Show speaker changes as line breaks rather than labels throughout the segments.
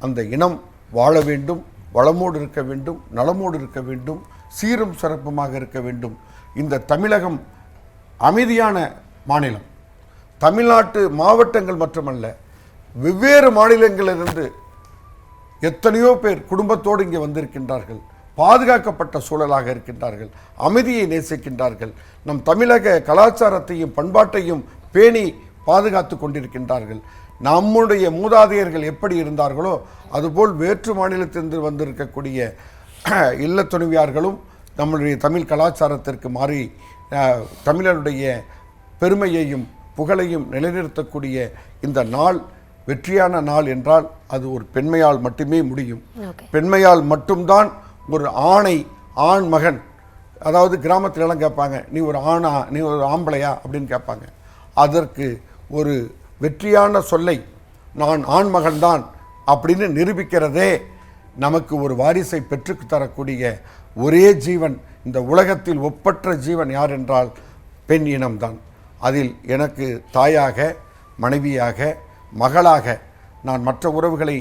அந்த இனம் வாழ வேண்டும், வளமோடு இருக்க வேண்டும், நலமோடு இருக்க வேண்டும், சீரும் சிறப்புமாக இருக்க வேண்டும். இந்த தமிழகம் அமைதியான மாநிலம். தமிழ்நாட்டு மாவட்டங்கள் மட்டுமல்ல, வெவ்வேறு மாநிலங்களிலிருந்து எத்தனையோ பேர் குடும்பத்தோடு இங்கே வந்திருக்கின்றார்கள். பாதுகாக்கப்பட்ட சூழலாக இருக்கின்றார்கள், அமைதியை நேசிக்கின்றார்கள், நம் தமிழக கலாச்சாரத்தையும் பண்பாட்டையும் பேணி பாதுகாத்து கொண்டிருக்கின்றார்கள். நம்முடைய மூதாதையர்கள் எப்படி இருந்தார்களோ அதுபோல் வேற்று மாநிலத்திலிருந்து வந்திருக்கக்கூடிய இல்ல துணைவியார்களும் நம்முடைய தமிழ் கலாச்சாரத்திற்கு மாறி தமிழருடைய பெருமையையும் புகழையும் நிலைநிறுத்தக்கூடிய இந்த நாள் வெற்றியான நாள் என்றால் அது ஒரு பெண்மையால் மட்டுமே முடியும். பெண்மையால் மட்டும்தான் ஒரு ஆண் மகன், அதாவது கிராமத்திலலாம் கேட்பாங்க, நீ ஒரு ஆணா, நீ ஒரு ஆம்பளையா அப்படின்னு கேட்பாங்க. அதற்கு ஒரு வெற்றியான சொல்லை நான் ஆண் மகன்தான் அப்படின்னு நிரூபிக்கிறதே நமக்கு ஒரு வாரிசை பெற்று தரக்கூடிய ஒரே ஜீவன் இந்த உலகத்தில் ஒப்பற்ற ஜீவன் யார் என்றால் பெண் இனம்தான். அதில் எனக்கு தாயாக, மனைவியாக, மகளாக நான் மற்ற உறவுகளை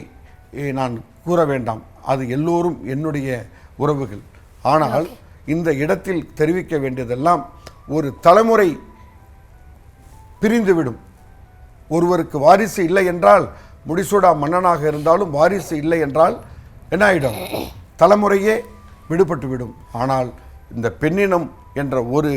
நான் கூற வேண்டாம், அது எல்லோரும் என்னுடைய உறவுகள். ஆனால் இந்த இடத்தில் தெரிவிக்க வேண்டியதெல்லாம் ஒரு தலைமுறை பிரிந்துவிடும். ஒருவருக்கு வாரிசு இல்லை என்றால், முடிசூடா மன்னனாக இருந்தாலும் வாரிசு இல்லை என்றால் என்ன ஆகிடும்? தலைமுறையே விடுபட்டு விடும். ஆனால் இந்த பெண்ணினம் என்ற ஒரு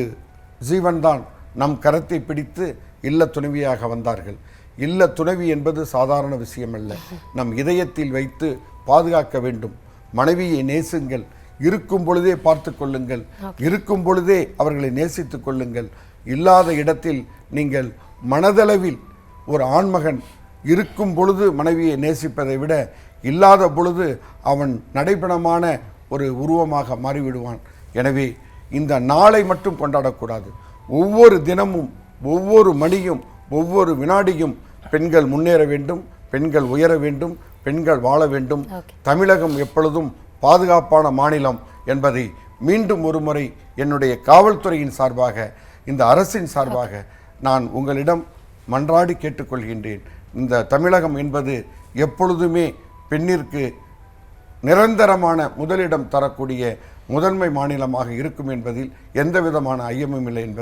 ஜீவன்தான் நம் கரத்தை பிடித்து இல்ல துணைவியாக வந்தார்கள். இல்ல துணைவி என்பது சாதாரண விஷயமல்ல. நம் இதயத்தில் வைத்து பாதுகாக்க வேண்டும். மனைவியை நேசுங்கள், இருக்கும் பொழுதே பார்த்து கொள்ளுங்கள், இருக்கும் பொழுதே அவர்களை நேசித்து கொள்ளுங்கள். இல்லாத இடத்தில் நீங்கள் மனதளவில் ஒரு ஆண்மகன் இருக்கும் பொழுது மனைவியை நேசிப்பதை விட இல்லாத பொழுது அவன் நடைபெணமான ஒரு உருவமாக மாறிவிடுவான். எனவே இந்த நாளை மட்டும் கொண்டாடக்கூடாது. ஒவ்வொரு தினமும், ஒவ்வொரு மணியும், ஒவ்வொரு வினாடியும் பெண்கள் முன்னேற வேண்டும், பெண்கள் உயர வேண்டும், பெண்கள் வாழ வேண்டும். தமிழகம் எப்பொழுதும் பாதுகாப்பான மாநிலம் என்பதை மீண்டும் ஒரு முறை என்னுடைய காவல்துறையின் சார்பாக, இந்த அரசின் சார்பாக நான் உங்களிடம் மன்றாடி கேட்டுக்கொள்கின்றேன். இந்த தமிழகம் என்பது எப்பொழுதுமே பெண்ணிற்கு நிரந்தரமான முதலிடம் தரக்கூடிய முதன்மை மாநிலமாக இருக்கும் என்பதில் எந்த விதமான ஐயமும் இல்லை என்பது